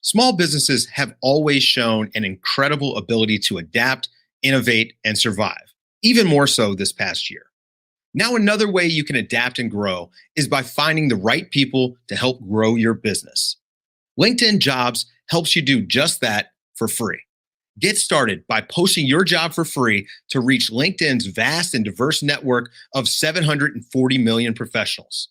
Small businesses have always shown an incredible ability to adapt, innovate, and survive, even more so this past year. Now, another way you can adapt and grow is by finding the right people to help grow your business. LinkedIn Jobs helps you do just that for free. Get started by posting your job for free to reach LinkedIn's vast and diverse network of 740 million professionals.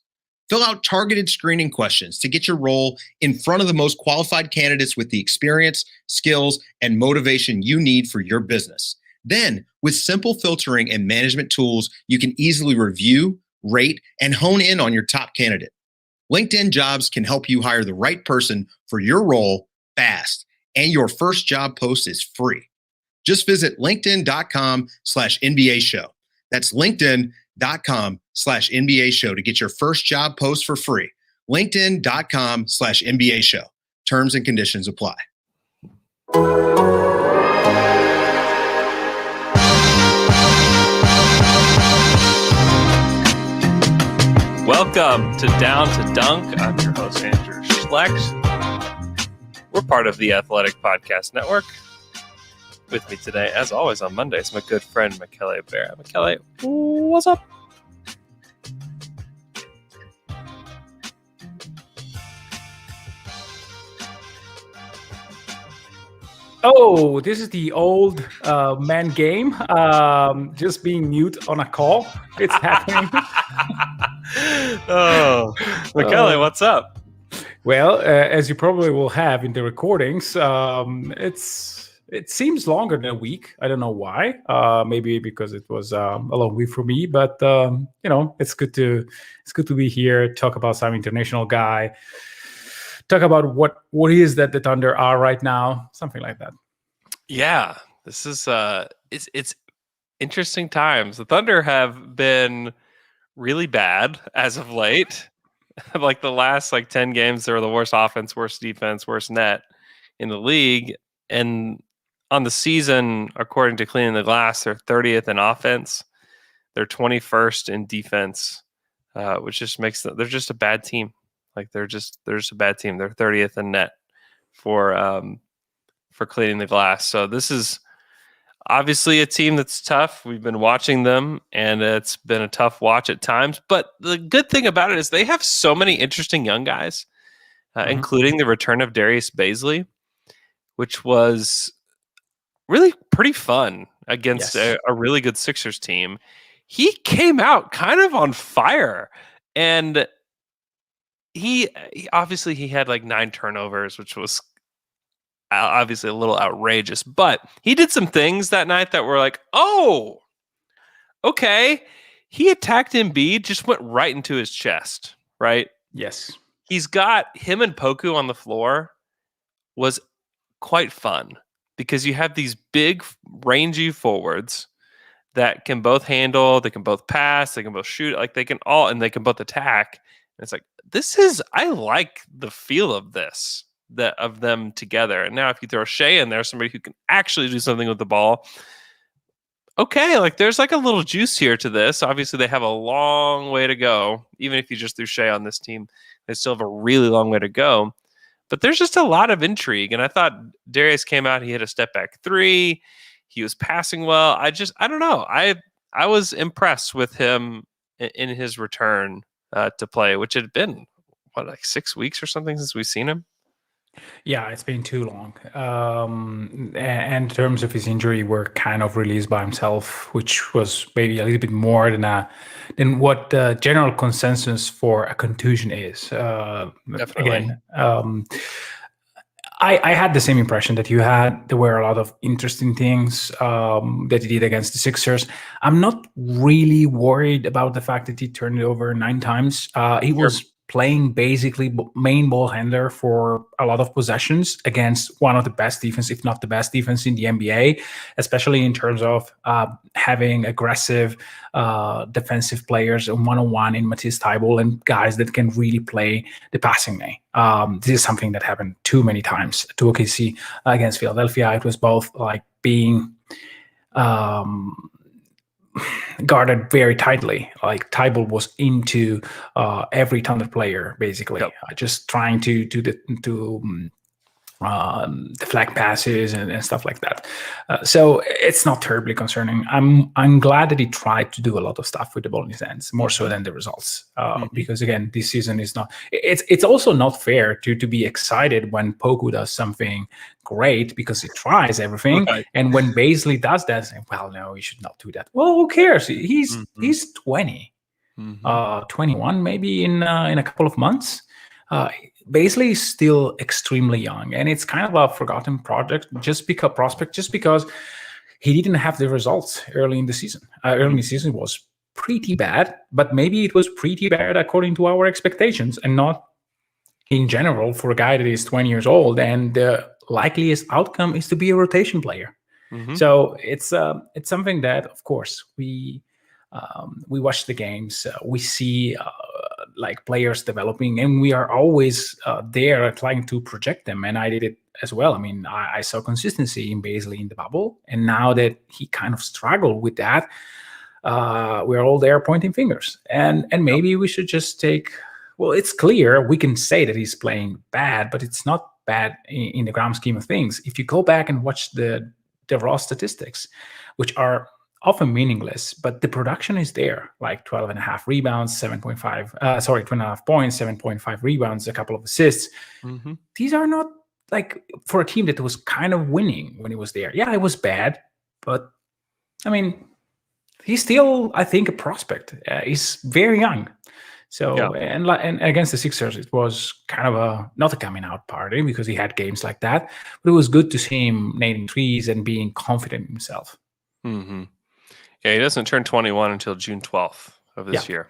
Fill out targeted screening questions to get your role in front of the most qualified candidates with the experience, skills, and motivation you need for your business. Then, with simple filtering and management tools, you can easily review, rate, and hone in on your top candidate. LinkedIn Jobs can help you hire the right person for your role fast, and your first job post is free. Just visit linkedin.com/NBA show. That's linkedin.com/NBA show to get your first job post for free. LinkedIn.com/NBA show. Terms and conditions apply. Welcome to Down to Dunk. I'm your host, Andrew Schlecht. We're part of the Athletic Podcast Network. With me today, as always on Mondays, my good friend, Michele Barra. Michele, what's up? Oh, this is the old man game. Just being mute on a call. It's happening. Oh, Michele, what's up? Well, as you probably will have in the recordings, it seems longer than a week. I don't know why. Maybe because it was a long week for me. But it's good to be here. Talk about some international guy. Talk about what is that the Thunder are right now, something like that. Yeah, this is it's interesting times. The Thunder have been really bad as of late. Like the last 10 games, they were the worst offense, worst defense, worst net in the league. And on the season, according to Cleaning the Glass, they're 30th in offense. They're 21st in defense, which just makes them, they're just a bad team. They're just a bad team. They're 30th in net for Cleaning the Glass. So this is obviously a team that's tough. We've been watching them, and it's been a tough watch at times. But the good thing about it is they have so many interesting young guys, including the return of Darius Bazley, which was really pretty fun against a really good Sixers team. He came out kind of on fire, and he obviously had 9 turnovers, which was obviously a little outrageous, but he did some things that night that were like, oh, okay. He attacked Embiid, just went right into his chest, right? Yes. He's got him and Poku on the floor was quite fun because you have these big, rangy forwards that can both handle, they can both pass, they can both shoot, they can both attack. And it's I like the feel of this. Of them together. And now if you throw Shai in there, somebody who can actually do something with the ball, okay, there's a little juice here to this. Obviously they have a long way to go. Even if you just threw Shai on this team, they still have a really long way to go. But there's just a lot of intrigue. And I thought Darius came out, he hit a step back 3. He was passing well. I don't know. I was impressed with him in his return to play, which had been 6 weeks or something since we've seen him. Yeah, it's been too long. And in terms of his injury, we're kind of released by himself, which was maybe a little bit more than what the general consensus for a contusion is. Definitely. Again, I had the same impression that you had. There were a lot of interesting things that he did against the Sixers. I'm not really worried about the fact that he turned it over 9 times. He was playing basically main ball handler for a lot of possessions against one of the best defense, if not the best defense in the NBA, especially in terms of having aggressive defensive players one-on-one in Matisse Thybulle and guys that can really play the passing game. This is something that happened too many times to OKC against Philadelphia. It was both being guarded very tightly. Thybulle was into every Thunder player basically, just trying to the flag passes and stuff like that. So it's not terribly concerning. I'm glad that he tried to do a lot of stuff with the ball in his hands, more so than the results. Because again, this season is not. It's also not fair to be excited when Poku does something great because he tries everything, Right. and when Baisley does that, say, well, no, you should not do that. Well, who cares? He's 20, 21, maybe in a couple of months. Baisley is still extremely young, and it's kind of a forgotten prospect just because he didn't have the results early in the season. Early in the season was pretty bad, but maybe it was pretty bad according to our expectations and not in general for a guy that is 20 years old. And the likeliest outcome is to be a rotation player. So it's something that, of course, we watch the games, we see like players developing, and we are always there trying to project them. And I did it as well. I mean, I saw consistency in Baisley in the bubble, and now that he kind of struggled with that, we're all there pointing fingers. And maybe we should just take. Well, it's clear we can say that he's playing bad, but it's not bad in the grand scheme of things. If you go back and watch the raw statistics, which are often meaningless, but the production is there, like 12.5 rebounds, 12.5 points, 7.5 rebounds, a couple of assists. These are not like for a team that was kind of winning when he was there. Yeah, it was bad, but I mean, he's still, I think, a prospect. He's very young. So, and against the Sixers, it was kind of not a coming out party because he had games like that, but it was good to see him nailing threes and being confident in himself. Yeah, he doesn't turn 21 until June 12th of this year.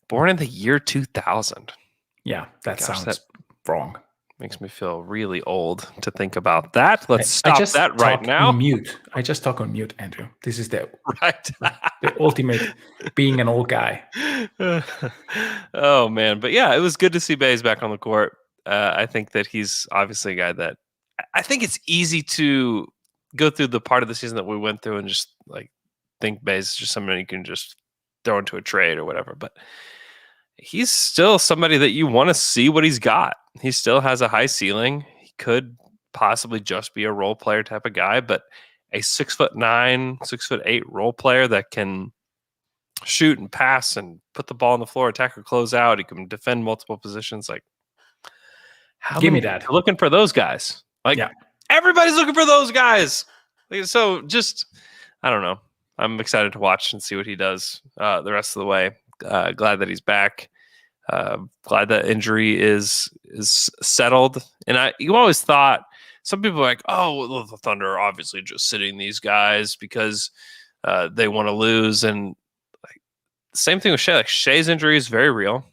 Born in the year 2000. Yeah, that sounds wrong. Makes me feel really old to think about that. Let's stop that right now. I just talk on mute, Andrew. This is the ultimate being an old guy. Oh, man. But yeah, it was good to see Bays back on the court. I think that he's obviously a guy that I think it's easy to go through the part of the season that we went through and just like think Bays is just somebody you can just throw into a trade or whatever. But he's still somebody that you want to see what he's got. He still has a high ceiling. He could possibly just be a role player type of guy, but a 6'9", 6'8" role player that can shoot and pass and put the ball on the floor, attack or close out. He can defend multiple positions. Like, give me that. Looking for those guys. Like, everybody's looking for those guys. So just, I don't know. I'm excited to watch and see what he does the rest of the way. Glad that he's back. Glad that injury is settled. And you always thought, some people are like, oh, well, the Thunder are obviously just sitting these guys because they want to lose. And like, same thing with Shai. Like, Shai's injury is very real.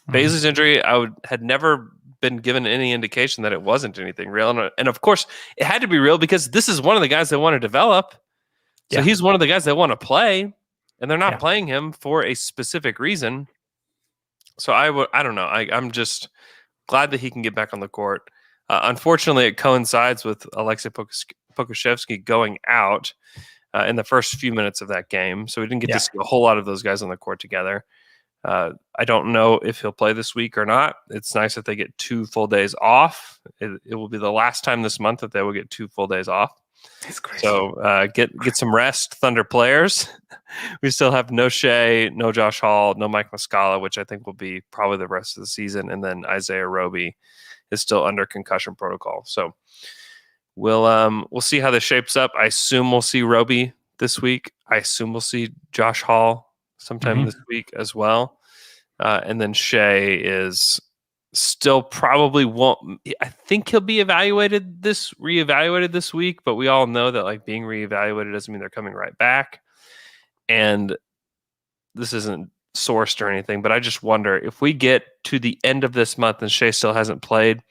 Baisley's injury, had never been given any indication that it wasn't anything real. And of course, it had to be real because this is one of the guys they want to develop. So he's one of the guys they want to play. And they're not playing him for a specific reason. So I don't know. I'm just glad that he can get back on the court. Unfortunately, it coincides with Alexei Pokusevski going out in the first few minutes of that game. So we didn't get to see a whole lot of those guys on the court together. I don't know if he'll play this week or not. It's nice that they get 2 full days off. It will be the last time this month that they will get 2 full days off. That's crazy. So get some rest, Thunder players. We still have no Shai, no Josh Hall, no Mike Muscala, which I think will be probably the rest of the season. And then Isaiah Roby is still under concussion protocol. So we'll see how this shapes up. I assume we'll see Roby this week. I assume we'll see Josh Hall sometime this week as well. And then Shai is still probably won't. I think he'll be reevaluated this week, but we all know that like being reevaluated doesn't mean they're coming right back. And this isn't sourced or anything, but I just wonder if we get to the end of this month and Shai still hasn't played,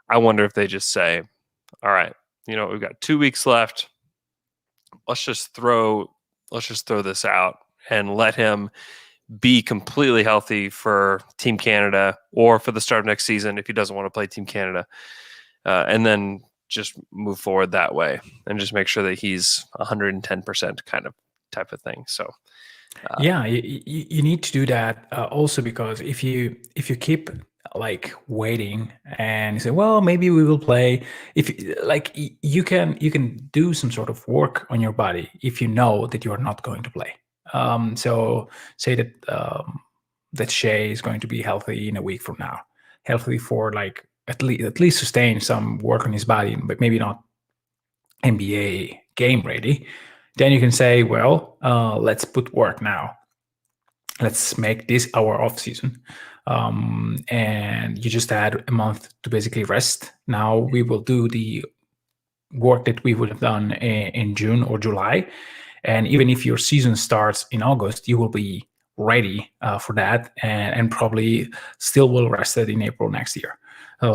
I wonder if they just say, all right, we've got 2 weeks left. Let's just throw this out and let him be completely healthy for Team Canada or for the start of next season if he doesn't want to play Team Canada. And then just move forward that way and just make sure that he's 110% kind of type of thing. So you need to do that also because if you keep like waiting and say, well, maybe we will play. If like you can do some sort of work on your body if you know that you are not going to play. So say that that Shai is going to be healthy in a week from now, healthy for like at least sustain some work on his body, but maybe not NBA game ready. Then you can say, well, let's put work now. Let's make this our off season. And you just had a month to basically rest. Now we will do the work that we would have done in June or July. And even if your season starts in August, you will be ready for that, and probably still will rest it in April next year.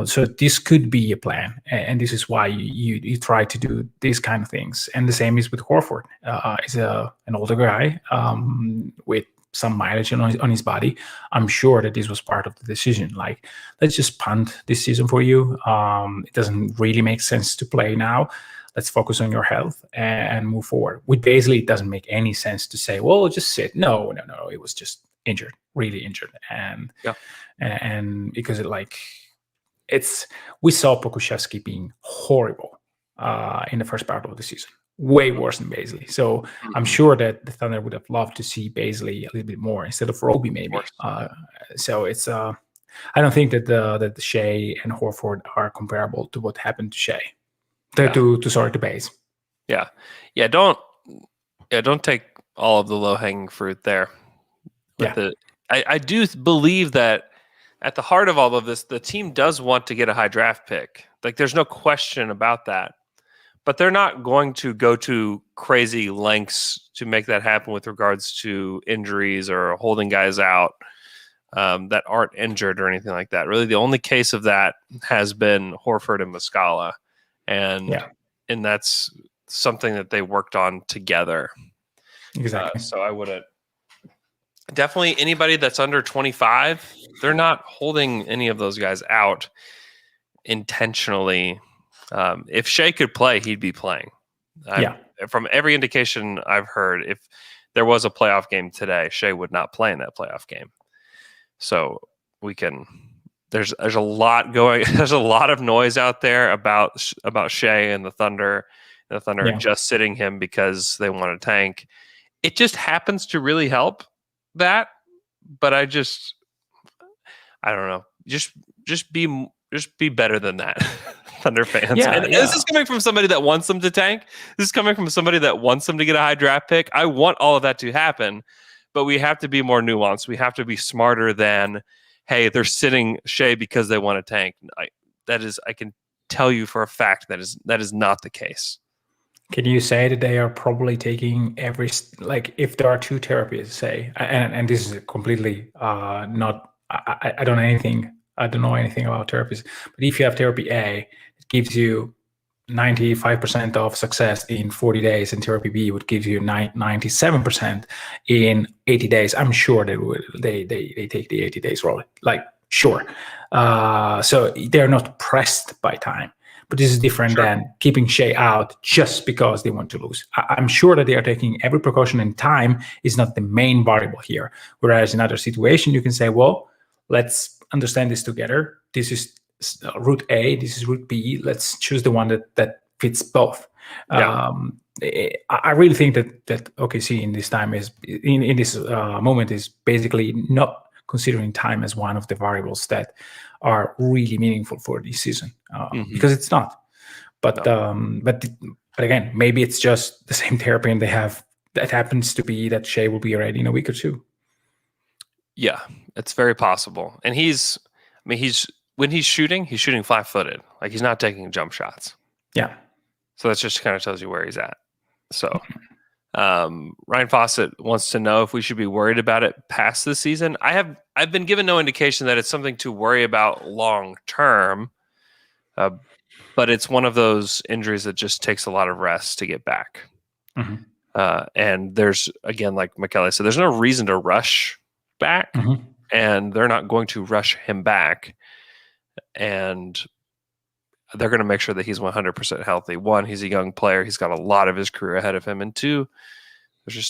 So this could be a plan, and this is why you try to do these kind of things. And the same is with Horford. He's an older guy with some mileage on his body. I'm sure that this was part of the decision. Like, let's just punt this season for you. It doesn't really make sense to play now. Let's focus on your health and move forward. Which basically it doesn't make any sense to say, well, just sit. No. It was just injured, really injured. And because we saw Pokusevski being horrible in the first part of the season. Way worse than Bazley. So I'm sure that the Thunder would have loved to see Bazley a little bit more instead of Roby, maybe. So it's I don't think that the Shai and Horford are comparable to what happened to Shai. To Baze. Yeah. Don't take all of the low hanging fruit there. I do believe that at the heart of all of this, the team does want to get a high draft pick. Like, there's no question about that. But they're not going to go to crazy lengths to make that happen with regards to injuries or holding guys out that aren't injured or anything like that. Really, the only case of that has been Horford and Muscala. And that's something that they worked on together. Exactly. So I wouldn't. Definitely anybody that's under 25, they're not holding any of those guys out intentionally. If Shai could play, he'd be playing. From every indication I've heard, if there was a playoff game today, Shai would not play in that playoff game. So there's a lot going. There's a lot of noise out there about Shai and the Thunder. And the Thunder are just sitting him because they want to tank. It just happens to really help that. But I don't know. Just be better than that. Thunder fans. This is coming from somebody that wants them to tank. This is coming from somebody that wants them to get a high draft pick. I want all of that to happen, but we have to be more nuanced. We have to be smarter than, hey, they're sitting Shai because they want to tank. I can tell you for a fact that is not the case. Can you say that they are probably taking if there are two therapies, say, and this is completely not, I don't know anything. I don't know anything about therapies, but if you have therapy A, it gives you 95% of success in 40 days, and therapy B would give you 97% in 80 days. I'm sure they take the 80 days roll. Like, sure. So they're not pressed by time, but this is different than keeping Shai out just because they want to lose. I'm sure that they are taking every precaution, and time is not the main variable here. Whereas in other situation, you can say, well, let's understand this together. This is route A, this is route B. Let's choose the one that fits both. I really think that OKC in this time in this moment is basically not considering time as one of the variables that are really meaningful for this season, because it's not. But again, maybe it's just the same therapy, and they have that happens to be that Shai will be ready in a week or two. Yeah, it's very possible. And when he's shooting flat-footed. Like, he's not taking jump shots. Yeah. So that just kind of tells you where he's at. So Ryan Fawcett wants to know if we should be worried about it past the season. I've been given no indication that it's something to worry about long term, but it's one of those injuries that just takes a lot of rest to get back. And there's, again, like Michele said, there's no reason to rush back, and they're not going to rush him back, and they're going to make sure that he's 100% healthy. One, he's a young player. He's got a lot of his career ahead of him. And two,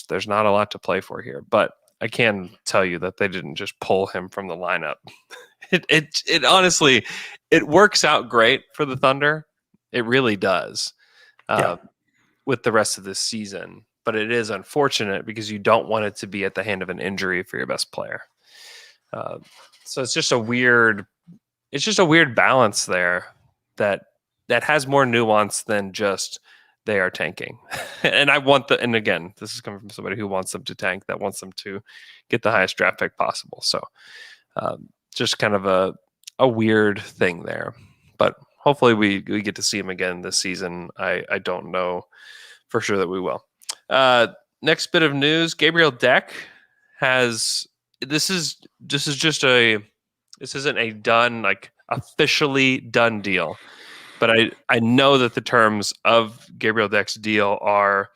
there's not a lot to play for here. But I can tell you that they didn't just pull him from the lineup It honestly, it works out great for the Thunder. It really does. With the rest of this season, but it is unfortunate because you don't want it to be at the hand of an injury for your best player. So it's just a weird balance there that has more nuance than just they are tanking. And and again, this is coming from somebody who wants them to tank, that wants them to get the highest draft pick possible. So just kind of a weird thing there, but hopefully we get to see him again this season. I don't know for sure that we will. Next bit of news: Gabriel Deck has. This isn't a done, like officially done deal, but I know that the terms of Gabriel Deck's deal are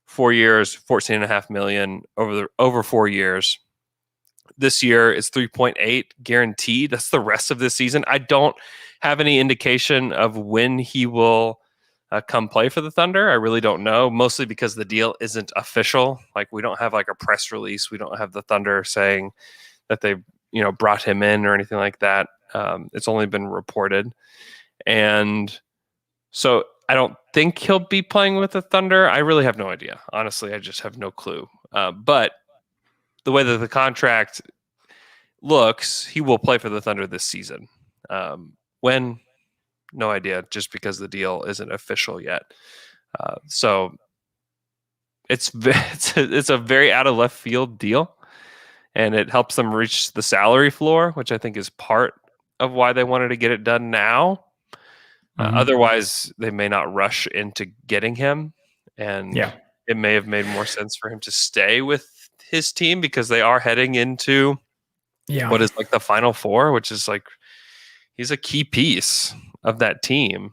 4 years, $14.5 million over 4 years. This year is 3.8 guaranteed. That's the rest of this season. I don't have any indication of when he will come play for the Thunder. I really don't know, mostly because the deal isn't official. Like, we don't have like a press release. We don't have the Thunder saying that they brought him in or anything like that. It's only been reported. And so I don't think he'll be playing with the Thunder. I really have no idea. Honestly, I just have no clue. But the way that the contract looks, he will play for the Thunder this season. When? No idea, just because the deal isn't official yet. So it's a very out of left field deal, and it helps them reach the salary floor, which I think is part of why they wanted to get it done now. Otherwise, they may not rush into getting him, and it may have made more sense for him to stay with his team because they are heading into what is like the Final Four, which is like he's a key piece of that team.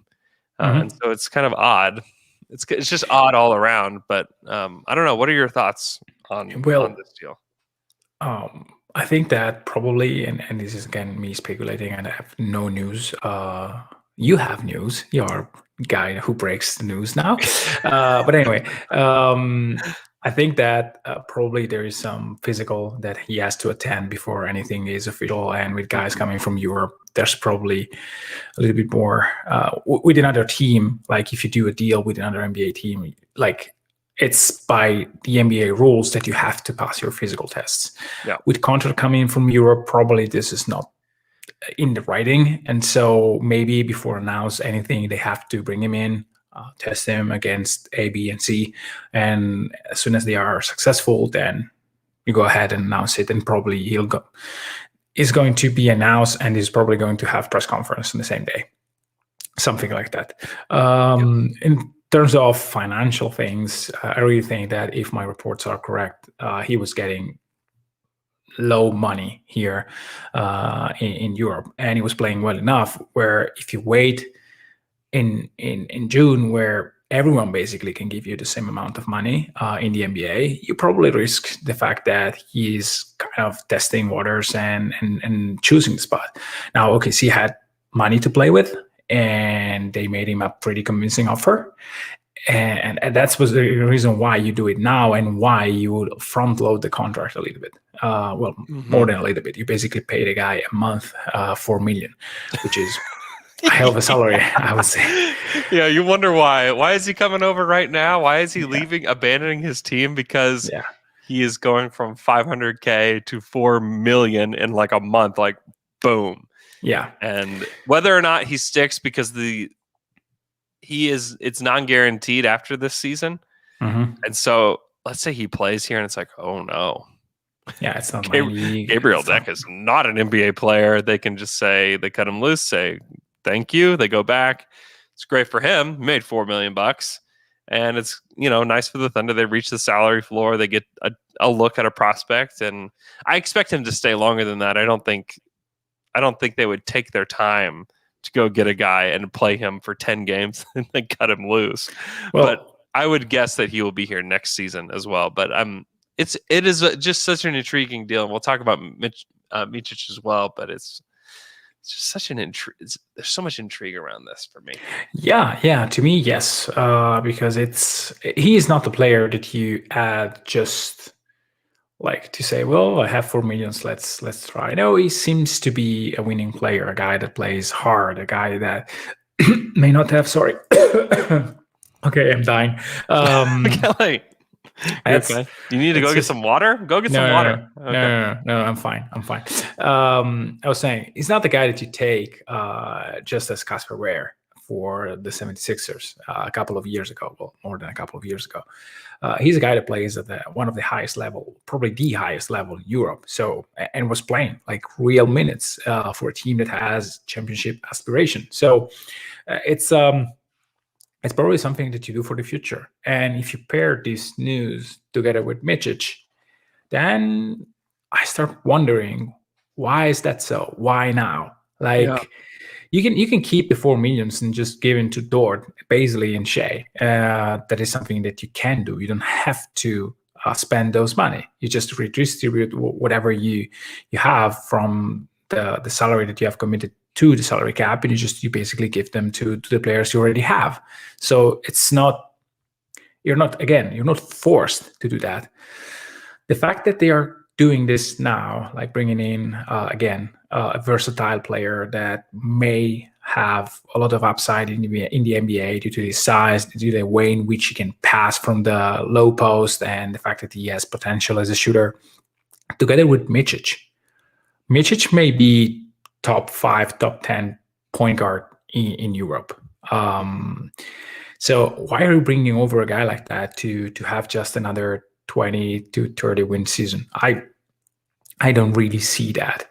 And so it's kind of odd. It's just odd all around, but I don't know. What are your thoughts on this deal? I think that probably, and this is again me speculating, and I have no news. You have news. You're a guy who breaks the news now. But anyway, I think that probably there is some physical that he has to attend before anything is official. And with guys coming from Europe, there's probably a little bit more with another team. Like if you do a deal with another NBA team, like it's by the NBA rules that you have to pass your physical tests. Yeah. With contract coming from Europe, probably this is not in the writing. And so maybe before announce anything, they have to bring him in, test him against A, B, and C. And as soon as they are successful, then you go ahead and announce it. And probably is going to be announced, and is probably going to have press conference on the same day. Something like that. In terms of financial things, I really think that if my reports are correct, he was getting low money here in Europe, and he was playing well enough where if you wait in June, where everyone basically can give you the same amount of money in the NBA, you probably risk the fact that he's kind of testing waters and choosing the spot. Now, OKC had money to play with, and they made him a pretty convincing offer. And that was the reason why you do it now, and why you would front load the contract a little bit. More than a little bit. You basically pay the guy a month, $4 million, which is a hell of a salary, I would say. Yeah, you wonder why. Why is he coming over right now? Why is he leaving, abandoning his team? Because he is going from $500K to $4 million in like a month. Like, boom. Yeah. And whether or not he sticks, because it's non-guaranteed after this season. And so let's say he plays here and it's like, oh no. Yeah, it's not my league. Gabriel Deck is not an NBA player. They can just say, they cut him loose, say, thank you. They go back. It's great for him. He made $4 million. And it's, nice for the Thunder. They reach the salary floor. They get a look at a prospect. And I expect him to stay longer than that. I don't think they would take their time to go get a guy and play him for 10 games and then cut him loose. But I would guess that he will be here next season as well. But it is just such an intriguing deal. And we'll talk about Micic as well, but it's just such an there's so much intrigue around this for me. Yeah, to me, yes. Because he is not the player that you add just like to say, well, I have 4 millions. Let's try. No, he seems to be a winning player, a guy that plays hard, a guy that may not have. Sorry. Okay, I'm dying. Kelly, you're okay. You need to go get some water? Go get some water. No, I'm fine. I was saying, he's not the guy that you take just as Casper Ware for the 76ers a couple of years ago. Well, more than a couple of years ago. He's a guy that plays at one of the highest level, probably the highest level in Europe. So, and was playing like real minutes for a team that has championship aspiration. So it's probably something that you do for the future. And if you pair this news together with Micic, then I start wondering, why is that so? Why now? Like, you can keep the 4 millions and just give it to Dort, Paisley, and Shai. That is something that you can do. You don't have to spend those money. You just redistribute whatever you have from the salary that you have committed to the salary cap, and you basically give them to the players you already have. So it's not, you're not forced to do that. The fact that they are doing this now, like bringing in a versatile player that may have a lot of upside in the NBA due to his size, due to the way in which he can pass from the low post, and the fact that he has potential as a shooter, together with Micic. Micic may be top 5, top 10 point guard in Europe. So why are you bringing over a guy like that to have just another 20 to 30 win season? I don't really see that.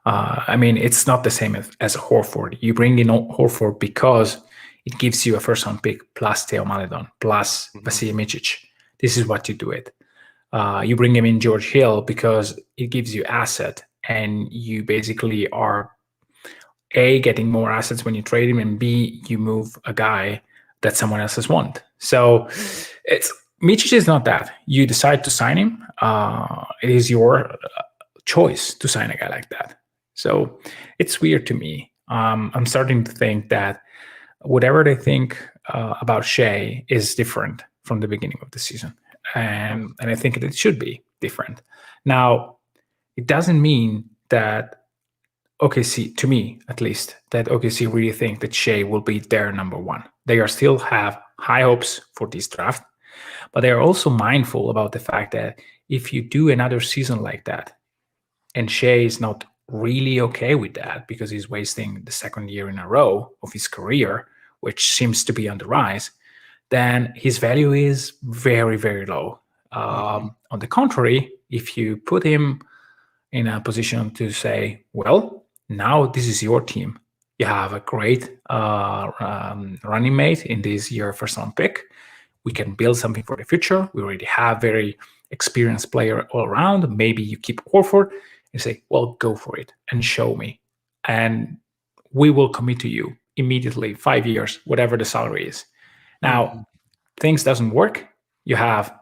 I mean, it's not the same as Horford. You bring in Horford because it gives you a first-round pick plus Theo Maledon plus Vasilije Micic. This is what you do it. You bring him in George Hill because it gives you asset, and you basically are A, getting more assets when you trade him, and B, you move a guy that someone else has want. So Micic is not that. You decide to sign him. It is your choice to sign a guy like that. So it's weird to me. I'm starting to think that whatever they think about Shai is different from the beginning of the season. And I think it should be different. Now, it doesn't mean that OKC, to me at least, that OKC really think that Shai will be their number one. They are still have high hopes for this draft, but they are also mindful about the fact that if you do another season like that, and Shai is not really okay with that because he's wasting the second year in a row of his career, which seems to be on the rise, then his value is very, very low. On the contrary, if you put him in a position to say, well, now this is your team. You have a great running mate in this year first round pick. We can build something for the future. We already have very experienced player all around. Maybe you keep Horford and say, well, go for it and show me. And we will commit to you immediately, 5 years, whatever the salary is. Now, things doesn't work. You have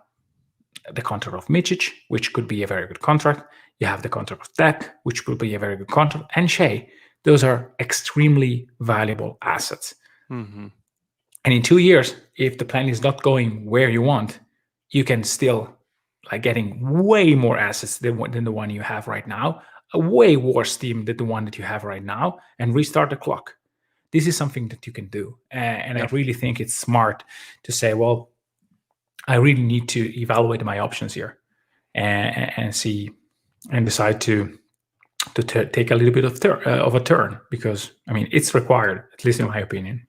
the contract of Micic, which could be a very good contract. You have the contract of Deck, which will be a very good contract. And Shai, those are extremely valuable assets. And in 2 years, if the plan is not going where you want, you can still getting way more assets than the one you have right now, a way worse team than the one that you have right now, and restart the clock. This is something that you can do. And I really think it's smart to say, well, I really need to evaluate my options here and see and decide to take a little bit of a turn, because I mean it's required, at least in my opinion.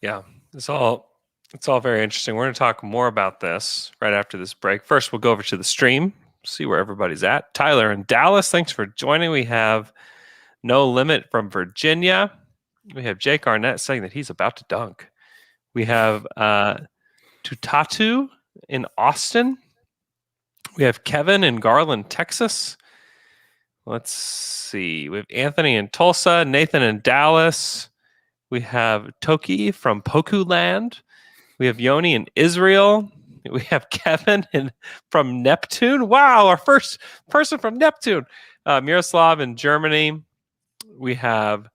Yeah, it's all very interesting. We're going to talk more about this right after this break. First, we'll go over to the stream, see where everybody's at. Tyler in Dallas, thanks for joining. We have No Limit from Virginia. We have Jake Arnett saying that he's about to dunk. We have Tutatu in Austin. We have Kevin in Garland, Texas. Let's see. We have Anthony in Tulsa, Nathan in Dallas. We have Toki from Poku Land. We have Yoni in Israel. We have Kevin from Neptune. Wow, our first person from Neptune. Miroslav in Germany. We have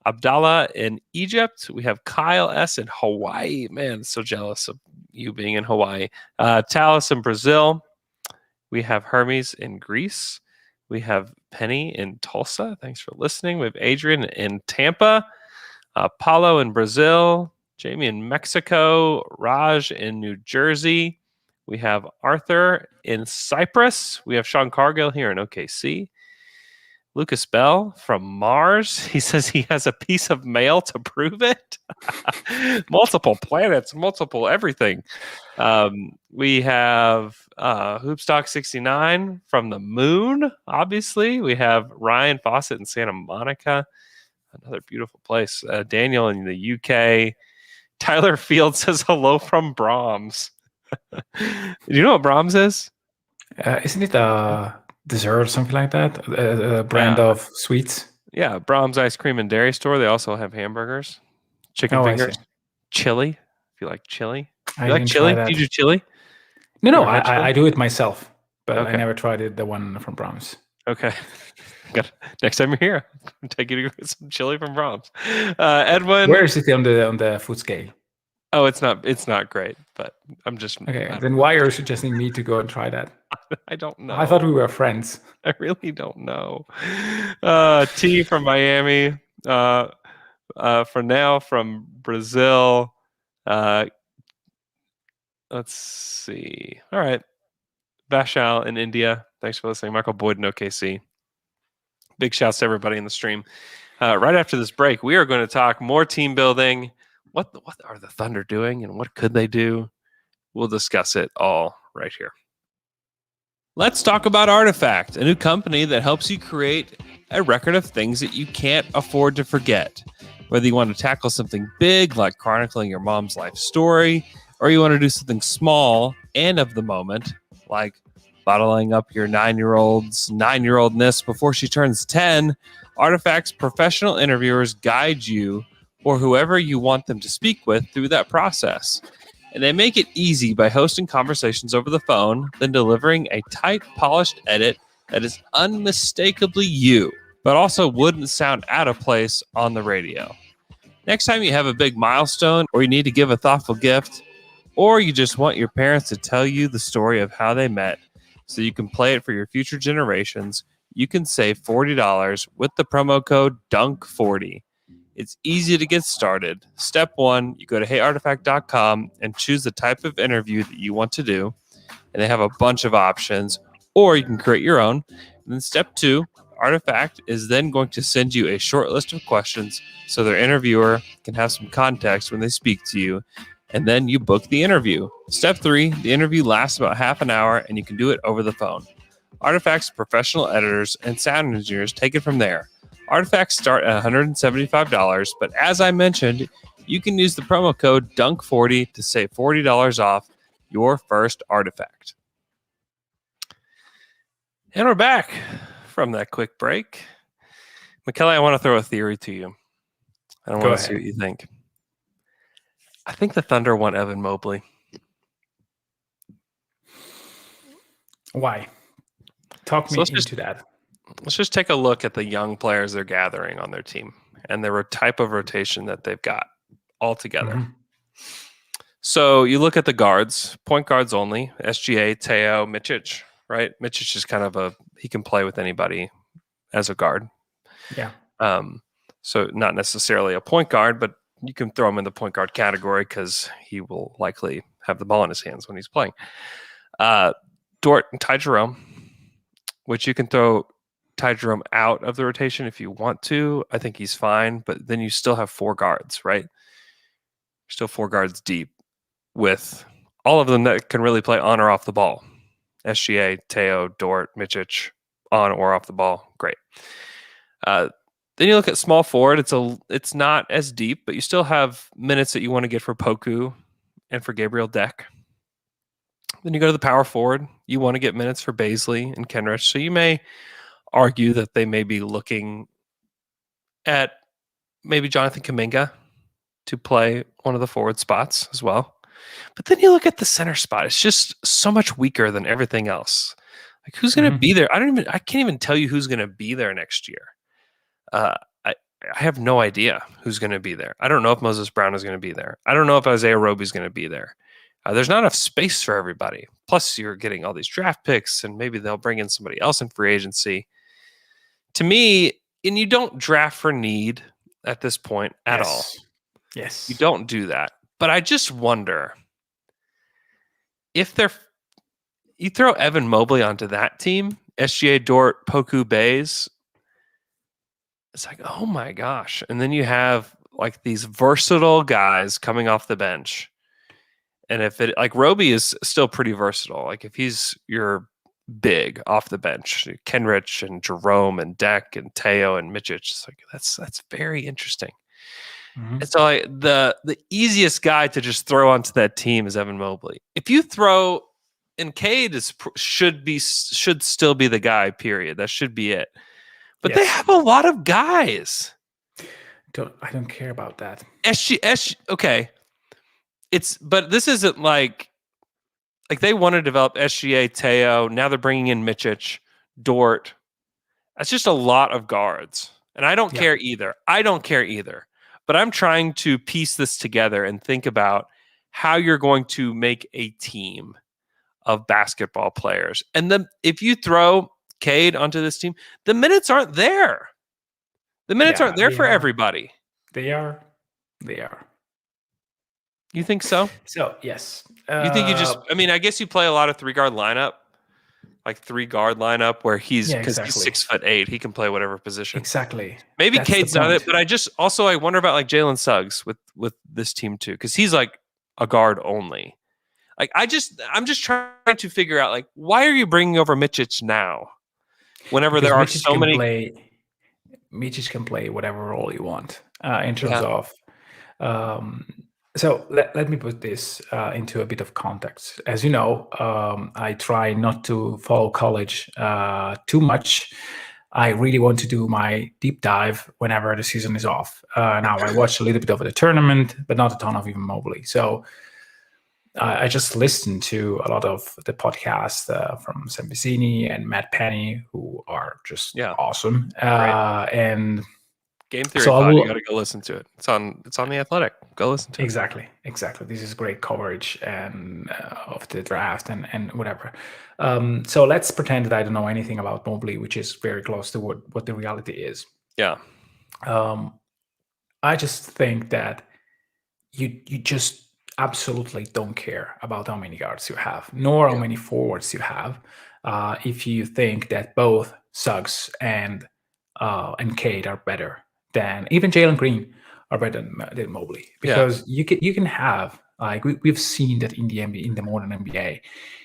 Abdallah in Egypt. We have Kyle S. in Hawaii. Man, so jealous of you being in Hawaii. Talis in Brazil. We have Hermes in Greece. We have Penny in Tulsa. Thanks for listening. We have Adrian in Tampa, Paulo in Brazil, Jamie in Mexico, Raj in New Jersey. We have Arthur in Cyprus. We have Sean Cargill here in OKC. Lucas Bell from Mars. He says he has a piece of mail to prove it. Multiple planets, multiple everything. We have Hoopstock69 from the moon, obviously. We have Ryan Fawcett in Santa Monica. Another beautiful place. Daniel in the UK. Tyler Field says hello from Brahms. Do you know what Brahms is? Isn't it a dessert or something like that? A brand of sweets? Yeah, Brahms Ice Cream and Dairy Store. They also have hamburgers, chicken fingers, chili. If you like chili. You like chili? Do you do chili? No, I do it myself, but I never tried it, the one from Brahms. Okay. Next time you're here, I'll take you to get some chili from Brahms. Edwin. Where is it on the food scale? Oh, it's not great, but I'm just okay. Then why are you suggesting me to go and try that? I don't know. I thought we were friends. I really don't know. T from Miami. For now from Brazil. Let's see. All right. Vashal in India. Thanks for listening. Michael Boyd in OKC. Big shouts to everybody in the stream. Right after this break, we are going to talk more team building. What are the Thunder doing and what could they do? We'll discuss it all right here. Let's talk about Artifact, a new company that helps you create a record of things that you can't afford to forget. Whether you want to tackle something big like chronicling your mom's life story, or you want to do something small and of the moment, like bottling up your 9-year-old's 9-year-oldness before she turns 10, Artifact's professional interviewers guide you or whoever you want them to speak with through that process. And they make it easy by hosting conversations over the phone, then delivering a tight, polished edit that is unmistakably you, but also wouldn't sound out of place on the radio. Next time you have a big milestone, or you need to give a thoughtful gift, or you just want your parents to tell you the story of how they met so you can play it for your future generations, you can save $40 with the promo code DUNK40. It's easy to get started. Step 1, you go to heyartifact.com and choose the type of interview that you want to do. And they have a bunch of options, or you can create your own. And then step 2, Artifact is then going to send you a short list of questions so their interviewer can have some context when they speak to you. And then you book the interview. Step 3, the interview lasts about half an hour and you can do it over the phone. Artifact's professional editors and sound engineers take it from there. Artifacts start at $175, but as I mentioned, you can use the promo code DUNK40 to save $40 off your first Artifact. And we're back from that quick break. McKelly, I want to throw a theory to you. I want to see what you think. I think the Thunder want Evan Mobley. Why? Talk me into that. Let's just take a look at the young players they're gathering on their team and the type of rotation that they've got all together. Mm-hmm. So you look at the guards, point guards only, SGA, Teo, Micic, right? Micic is kind of he can play with anybody as a guard. Yeah. So not necessarily a point guard, but you can throw him in the point guard category because he will likely have the ball in his hands when he's playing. Dort and Ty Jerome, which you can throw Ty Jerome out of the rotation if you want to. I think he's fine, but then you still have 4 guards, right? Still 4 guards deep with all of them that can really play on or off the ball. SGA, Teo, Dort, Micic, on or off the ball. Great. Then you look at small forward. It's not as deep, but you still have minutes that you want to get for Poku and for Gabriel Deck. Then you go to the power forward. You want to get minutes for Baisley and Kenrich. So you may argue that they may be looking at maybe Jonathan Kuminga to play one of the forward spots as well. But then you look at the center spot. It's just so much weaker than everything else. Like, who's going to be there? I can't even tell you who's going to be there next year. I have no idea who's going to be there. I don't know if Moses Brown is going to be there. I don't know if Isaiah Roby's going to be there. There's not enough space for everybody. Plus, you're getting all these draft picks, and maybe they'll bring in somebody else in free agency. To me, and you don't draft for need at this point at all. Yes. You don't do that. But I just wonder if you throw Evan Mobley onto that team, SGA, Dort, Poku, Bays, it's like, oh my gosh. And then you have like these versatile guys coming off the bench. And if it like Roby is still pretty versatile, like if he's your big off the bench, Kenrich and Jerome and Deck and Teo and Mitchich, it's like that's very interesting. Mm-hmm. And so the easiest guy to just throw onto that team is Evan Mobley. If you throw and Cade should still be the guy, period. That should be it. But they have a lot of guys. I don't care about that. Okay. But this isn't like they want to develop SGA, Teo. Now they're bringing in Mitchich, Dort. That's just a lot of guards. And I don't care either. But I'm trying to piece this together and think about how you're going to make a team of basketball players. And then if you throw Cade onto this team, the minutes aren't there. The minutes aren't there for everybody. They are. You think so? So, yes. You think you just, I guess you play a lot of 3-guard lineup, like 3-guard lineup where he's 6'8", he can play whatever position. Exactly. Maybe Cade's not it, but I wonder about like Jalen Suggs with this team too, because he's like a guard only. Like I'm just trying to figure out like why are you bringing over Mitchich now? Whenever there are so many, Mitchich can play whatever role you want in terms of. So let me put this into a bit of context. As you know, I try not to follow college too much. I really want to do my deep dive whenever the season is off. Now I watch a little bit of the tournament, but not a ton of even Mobley. So I just listened to a lot of the podcasts from Sam Vecini and Matt Penny, who are just awesome. And Game Theory Pod, you got to go listen to it. It's on The Athletic. Go listen to it. Exactly. This is great coverage and of the draft and whatever. So let's pretend that I don't know anything about Mobley, which is very close to what the reality is. Yeah. I just think that you just absolutely don't care about how many guards you have, nor how many forwards you have. If you think that both Suggs and Cade are better than even Jalen Green are better than Mobley, because you can have like we've seen that in the modern NBA,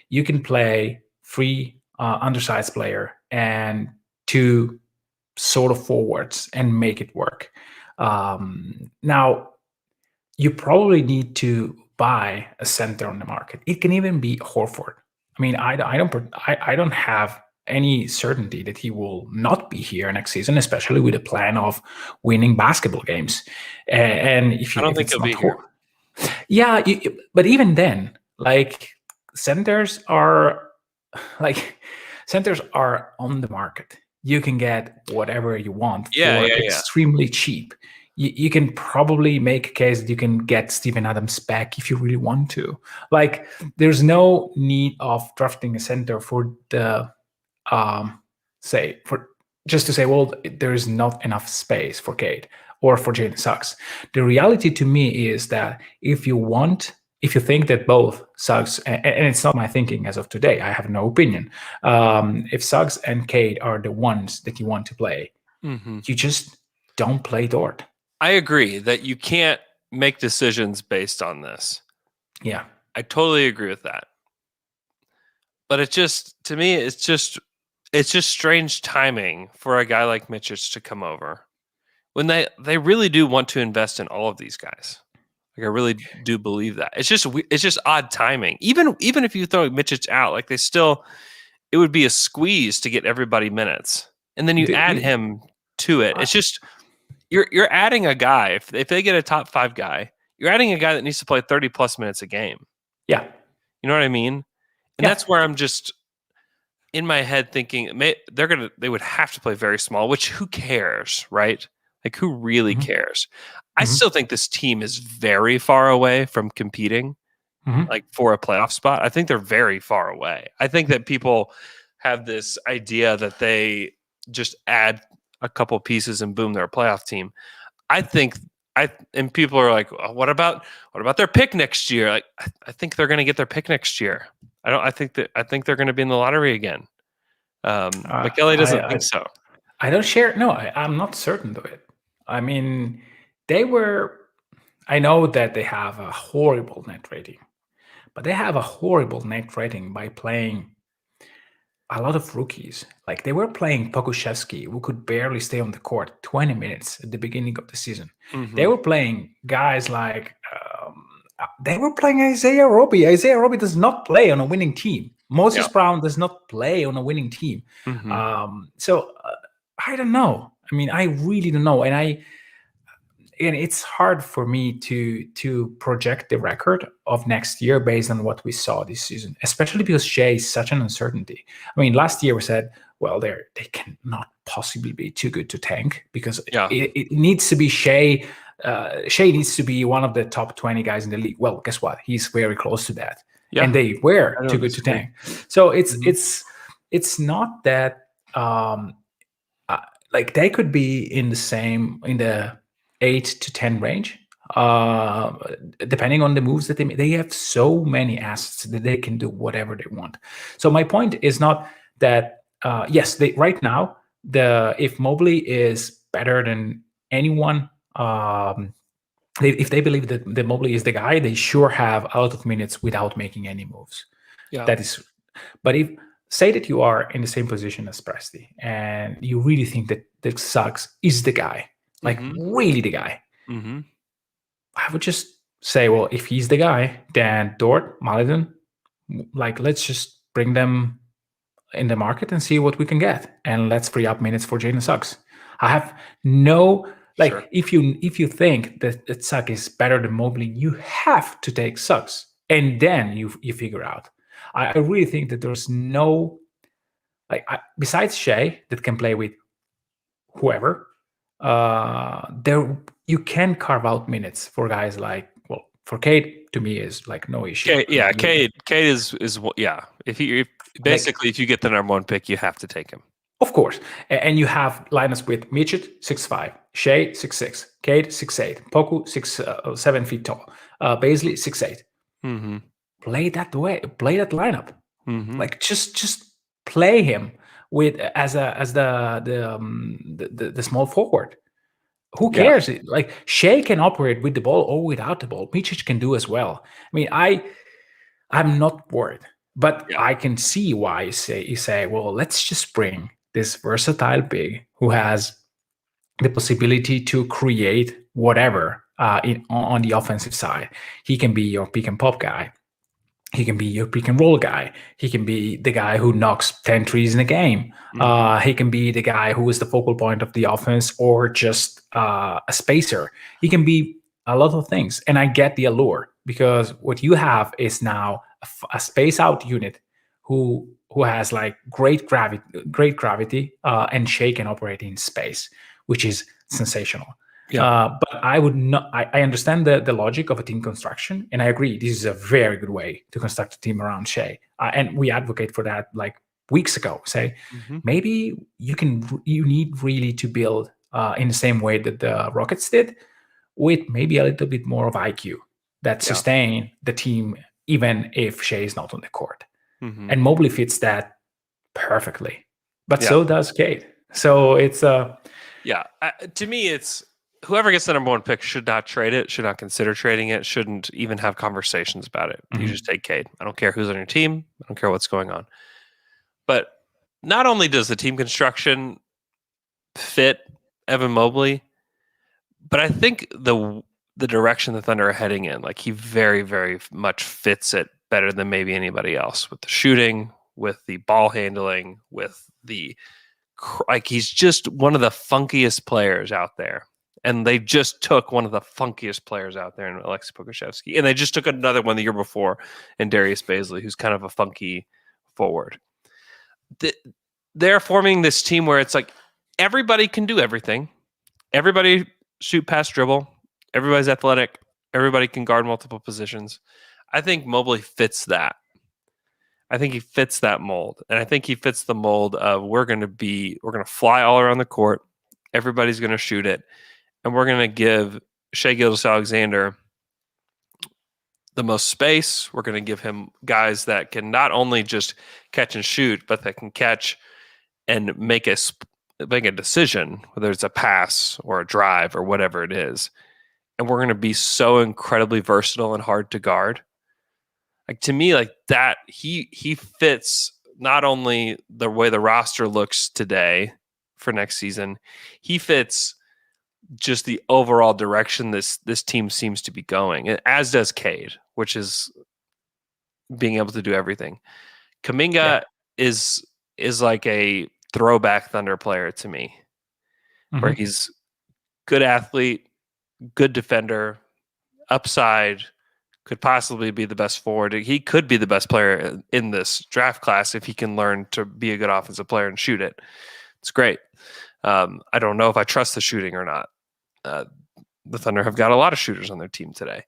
you can play 3 undersized player and 2 sort of forwards and make it work. Now you probably need to buy a center on the market. It can even be Horford. I mean, I don't have any certainty that he will not be here next season, especially with a plan of winning basketball games. And if I don't think he'll be here. Yeah, but even then, like centers are on the market. You can get whatever you want for extremely cheap. You can probably make a case that you can get Steven Adams back if you really want to. Like, there's no need of drafting a center for the just to say, well, there is not enough space for Cade or for Jalen Suggs. The reality to me is that if you think that both Suggs, and it's not my thinking as of today, I have no opinion. If Suggs and Cade are the ones that you want to play, you just don't play Dort. I agree that you can't make decisions based on this. Yeah. I totally agree with that. But to me, it's just strange timing for a guy like Mitchich to come over when they really do want to invest in all of these guys. Like, I really do believe that. It's just odd timing. Even if you throw Mitchich out, like it would be a squeeze to get everybody minutes, and then you add him to it. It's just you're adding a guy. If they get a top 5 guy, you're adding a guy that needs to play 30 plus minutes a game. Yeah, you know what I mean. And that's where I'm just in my head thinking they would have to play very small, which who cares, right? Like, who really cares? I still think this team is very far away from competing like for a playoff spot. I think they're very far away. I think that people have this idea that they just add a couple pieces and boom, they're a playoff team. I think and people are like, oh, what about their pick next year? Like, I think they're going to get their pick next year. I think they're going to be in the lottery again. McKelly doesn't think so. I don't share. No, I'm not certain of it. I mean, I know that they have a horrible net rating, but they have a horrible net rating by playing a lot of rookies. Like they were playing Pokuševski, who could barely stay on the court 20 minutes at the beginning of the season. They were playing guys like they were playing Isaiah Roby. Isaiah Roby does not play on a winning team. Moses Brown does not play on a winning team. So I don't know. I mean, I really don't know. And it's hard for me to project the record of next year based on what we saw this season, especially because Shai is such an uncertainty. I mean, last year we said, well, they cannot possibly be too good to tank because it needs to be Shai. Shai needs to be one of the top 20 guys in the league. Well, guess what? He's very close to that. Yeah. And they were too good to tank. So it's not that like they could be in the 8 to 10 range, depending on the moves that they make. They have so many assets that they can do whatever they want. So my point is not that yes, right now if Mobley is better than anyone, if they believe that Mobley is the guy, they sure have a lot of minutes without making any moves. Yeah, that is. But if say that you are in the same position as Presti and you really think that Suggs is the guy. Like really the guy. I would just say, well, if he's the guy, then Dort, Maledon, like let's just bring them in the market and see what we can get, and let's free up minutes for Jalen Suggs. I have no if you think that Suggs is better than Mobley, you have to take Suggs, and then you figure out. I really think that there's no besides Shai that can play with whoever. There you can carve out minutes for guys like for Cade to me is like no issue. Cade is if you get the number 1 pick, you have to take him. Of course, and you have lineups with Midget 6'5", Shai 6'6", Cade 6'8", Poku 7 feet tall, Bazley 6'8". Play that way. Play that lineup. Like just play him with as the small forward. Who cares? Yeah. Like Shai can operate with the ball or without the ball. Micic can do as well. I mean, I'm not worried, but I can see why you say, well, let's just bring this versatile big who has the possibility to create whatever on the offensive side. He can be your pick and pop guy. He can be your pick and roll guy. He can be the guy who knocks 10 threes in a game. He can be the guy who is the focal point of the offense or just a spacer. He can be a lot of things. And I get the allure because what you have is now a space out unit who has like great gravity and Shai can operate in space, which is sensational. Yeah. But I would not. I understand the logic of a team construction, and I agree. This is a very good way to construct a team around Shai, and we advocate for that like weeks ago. Say maybe you need really to build in the same way that the Rockets did, with maybe a little bit more of IQ that sustain the team even if Shai is not on the court. And Mobley fits that perfectly, but so does Cade. So it's to me it's. Whoever gets the number 1 pick should not trade it, should not consider trading it, shouldn't even have conversations about it. You just take Cade. I don't care who's on your team. I don't care what's going on. But not only does the team construction fit Evan Mobley, but I think the direction the Thunder are heading in, like he very, very much fits it better than maybe anybody else with the shooting, with the ball handling, with he's just one of the funkiest players out there. And they just took one of the funkiest players out there in Alexei Pokuševski. And they just took another one the year before in Darius Bazley, who's kind of a funky forward. They're forming this team where it's like everybody can do everything. Everybody shoot, pass, dribble. Everybody's athletic. Everybody can guard multiple positions. I think Mobley fits that. I think he fits that mold. And I think he fits the mold of we're going to fly all around the court. Everybody's going to shoot it. And we're going to give Shai Gilgeous-Alexander the most space. We're going to give him guys that can not only just catch and shoot, but that can catch and make a decision, whether it's a pass or a drive or whatever it is. And we're going to be so incredibly versatile and hard to guard. Like, to me, like that, he fits not only the way the roster looks today for next season, he fits just the overall direction this team seems to be going, as does Cade, which is being able to do everything. Kuminga is like a throwback Thunder player to me, where he's good athlete, good defender, upside, could possibly be the best forward. He could be the best player in this draft class if he can learn to be a good offensive player and shoot it. It's great. I don't know if I trust the shooting or not. The Thunder have got a lot of shooters on their team today,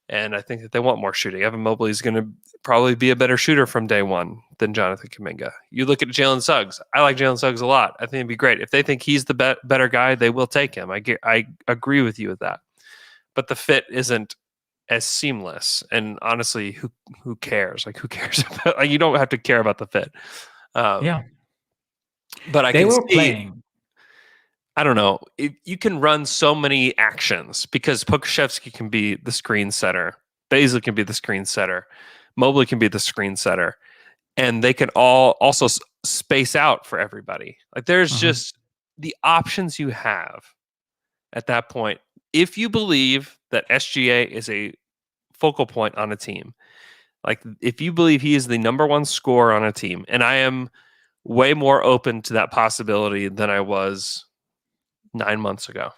and I think that they want more shooting. Evan Mobley is going to probably be a better shooter from day one than Jonathan Kuminga. You look at Jalen Suggs. I like Jalen Suggs a lot. I think it'd be great. If they think he's the better guy, they will take him. I agree with you with that. But the fit isn't as seamless. And honestly, who cares? Like, who cares about? Like, you don't have to care about the fit. Yeah. But they were playing. I don't know. You can run so many actions because Pokusevski can be the screen setter. Baisley can be the screen setter. Mobley can be the screen setter. And they can all also space out for everybody. Like, there's just the options you have at that point. If you believe that SGA is a focal point on a team, like if you believe he is the number one scorer on a team, and I am way more open to that possibility than I was 9 months ago,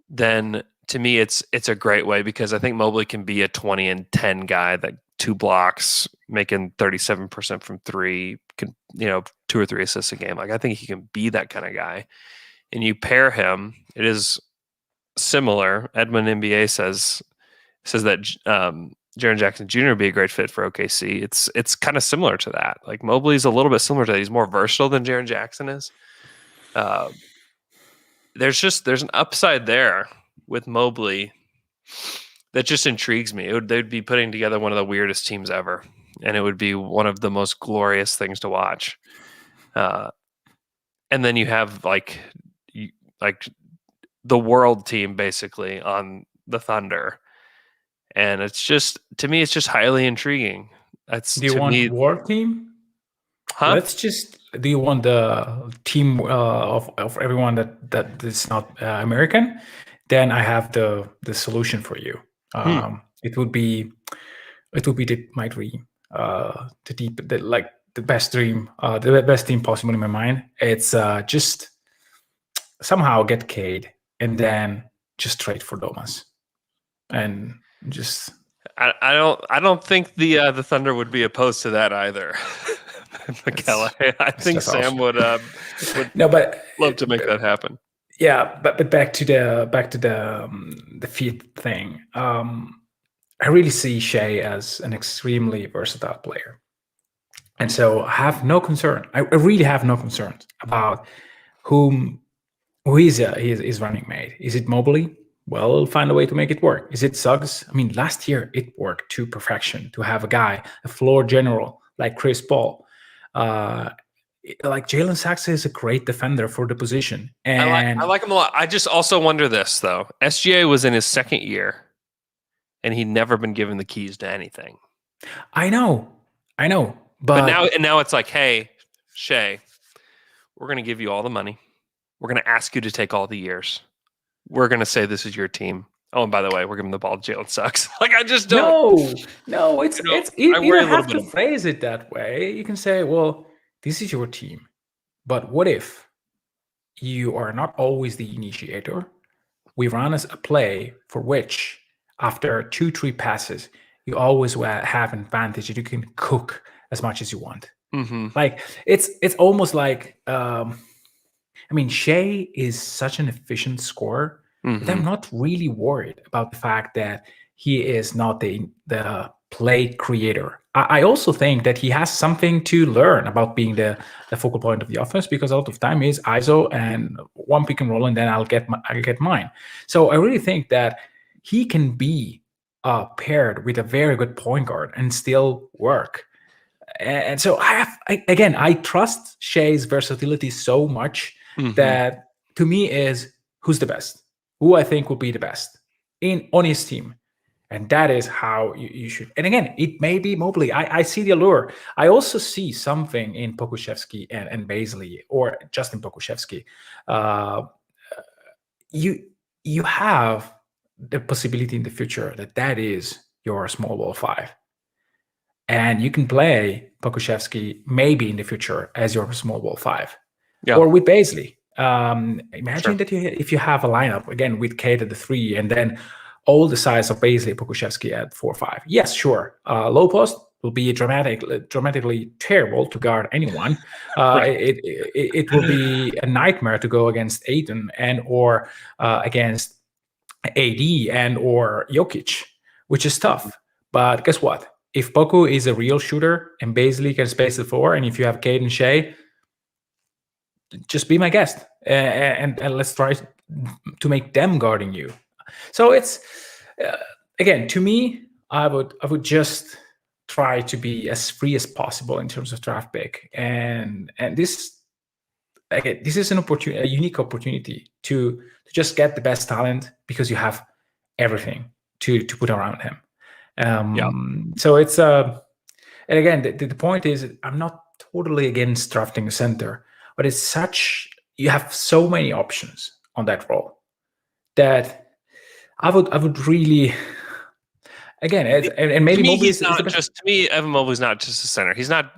then to me it's a great way, because I think Mobley can be a 20 and 10 guy, that 2 blocks, making 37% from 3, can 2 or 3 assists a game. Like, I think he can be that kind of guy. And you pair him, it is similar. Edmund NBA says that Jaren Jackson Jr. would be a great fit for OKC. It's kind of similar to that. Like, Mobley's a little bit similar to that. He's more versatile than Jaren Jackson is. There's an upside there with Mobley that just intrigues me. They'd be putting together one of the weirdest teams ever, and it would be one of the most glorious things to watch. And then you have like the world team basically on the Thunder, and it's just, to me, it's just highly intriguing. Do you want world team? Huh? Do you want the team of everyone that is not American? Then I have the solution for you. It would be my dream. The best dream, the best team possible in my mind. It's just somehow get Cade and then just trade for Domas, and just. I don't think the Thunder would be opposed to that either. Michele, I think Sam would love to make that happen. Yeah, but back to the fit thing. I really see Shai as an extremely versatile player, and so I have no concern. I really have no concerns about who is his running mate. Is it Mobley? Well, we'll find a way to make it work. Is it Suggs? I mean, last year it worked to perfection to have a floor general like Chris Paul. Like Jalen Suggs is a great defender for the position, and I like him a lot. I just also wonder this though: SGA was in his second year, and he'd never been given the keys to anything. I know, but now it's like, hey, Shai, we're going to give you all the money. We're going to ask you to take all the years. We're going to say this is your team. Oh, and by the way, we're giving the ball to Jalen Suggs. Like, I just don't. No, you don't have to phrase it that way. You can say, well, this is your team. But what if you are not always the initiator? We run as a play for which, after 2-3 passes, you always have an advantage that you can cook as much as you want. Like, it's almost like, Shai is such an efficient scorer that I'm not really worried about the fact that he is not the play creator. I also think that he has something to learn about being the focal point of the offense, because a lot of time is ISO and one pick and roll, and then I'll get mine. So I really think that he can be paired with a very good point guard and still work. And so I trust Shai's versatility so much that to me is who's the best, who I think will be the best on his team. And that is how you should. And again, it may be Mobley. I see the allure. I also see something in Pokusevski and Baisley, or Justin Pokusevski. You have the possibility in the future that is your small ball five. And you can play Pokusevski maybe in the future as your small ball five. Or with Baisley. Imagine that if you have a lineup, again, with Kate at the 3, and then all the size of Baisley, Pokusevski at 4-5. Yes, sure. Low post will be dramatically terrible to guard anyone. It will be a nightmare to go against Ayton or against AD and or Jokic, which is tough. But guess what? If Poku is a real shooter and Baisley can space the floor, and if you have Cade and Shai, just be my guest and let's try to make them guarding you. So it's again, to me, I would just try to be as free as possible in terms of draft pick, and this is an opportunity, a unique opportunity to just get the best talent, because you have everything to put around him. So it's and again, the point is, I'm not totally against drafting a center, but you have so many options on that role that I would really, again, and maybe to me, he's not just to me. Evan Mobley's not just a center. He's not.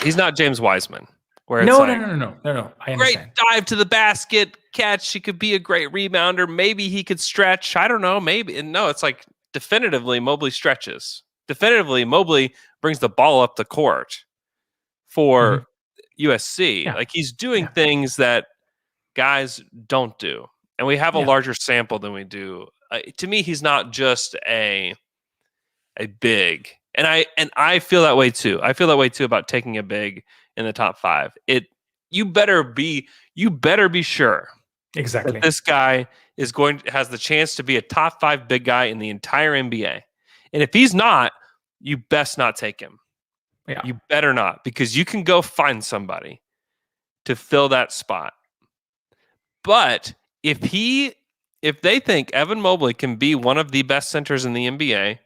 He's not James Wiseman. Where no. I I great understand. dive to the basket, catch. He could be a great rebounder. Maybe he could stretch. I don't know. Maybe. And no, it's like definitively Mobley stretches. Definitively Mobley brings the ball up the court for USC. Yeah. Like he's doing things that guys don't do. And we have a larger sample than we do. To me, he's not just a big, and I feel that way too. I feel that way too about taking a big in the top 5. You better be sure exactly that this guy has the chance to be a top 5 big guy in the entire NBA. And if he's not, you best not take him. Yeah. You better not, because you can go find somebody to fill that spot. But if they think Evan Mobley can be one of the best centers in the NBA,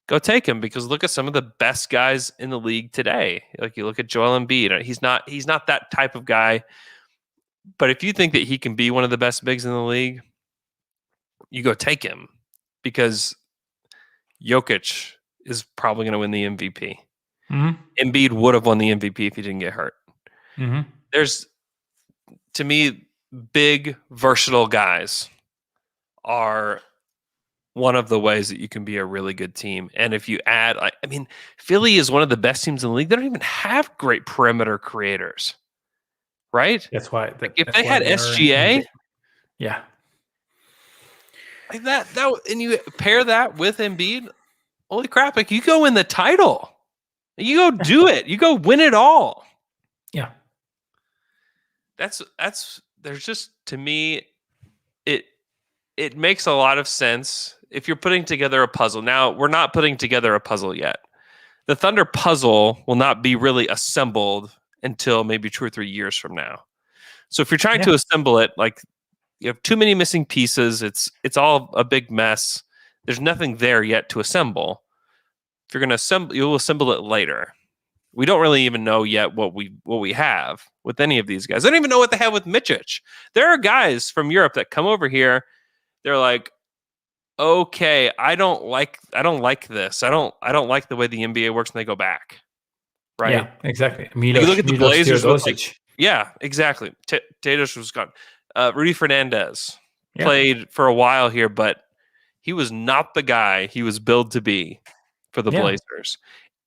go take him, because look at some of the best guys in the league today. Like you look at Joel Embiid, he's not that type of guy. But if you think that he can be one of the best bigs in the league, you go take him, because Jokic is probably going to win the MVP. Embiid would have won the MVP if he didn't get hurt. There's, to me, big, versatile guys are one of the ways that you can be a really good team. And if you add, Philly is one of the best teams in the league. They don't even have great perimeter creators, right? That's why. If they had SGA, yeah, like that, and you pair that with Embiid, holy crap! Like you go win the title, you go do it, you go win it all. Yeah, that's. There's just, to me, it makes a lot of sense if you're putting together a puzzle. Now, we're not putting together a puzzle yet. The Thunder puzzle will not be really assembled until maybe 2 or 3 years from now. So if you're trying to assemble it, like you have too many missing pieces, it's all a big mess. There's nothing there yet to assemble. If you're going to assemble, you'll assemble it later. We don't really even know yet what we have with any of these guys. I don't even know what they have with Micic. There are guys from Europe that come over here. They're like, okay, I don't like this. I don't like the way the NBA works, and they go back. Right? Yeah, exactly. You look at the Blazers. Yeah, exactly. Tados was gone. Rudy Fernandez played for a while here, but he was not the guy he was billed to be for the Blazers.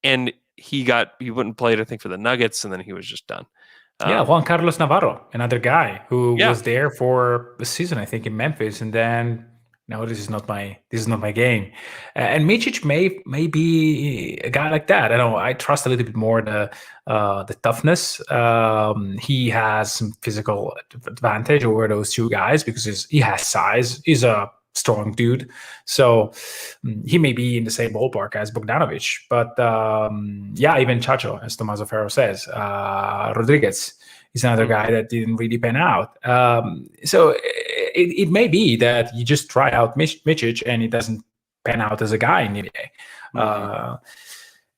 And he wouldn't play, I think, for the Nuggets, and then he was just done. Juan Carlos Navarro, another guy who was there for the season, I think, in Memphis, and then no, this is not my game. And Micic may be a guy like that. I know I trust a little bit more the toughness. He has some physical advantage over those two guys because he has size. He's a strong dude, so he may be in the same ballpark as Bogdanovic. But even Chacho, as Tommaso Ferro says, Rodriguez is another guy that didn't really pan out. So it may be that you just try out Micic and it doesn't pan out as a guy in the NBA.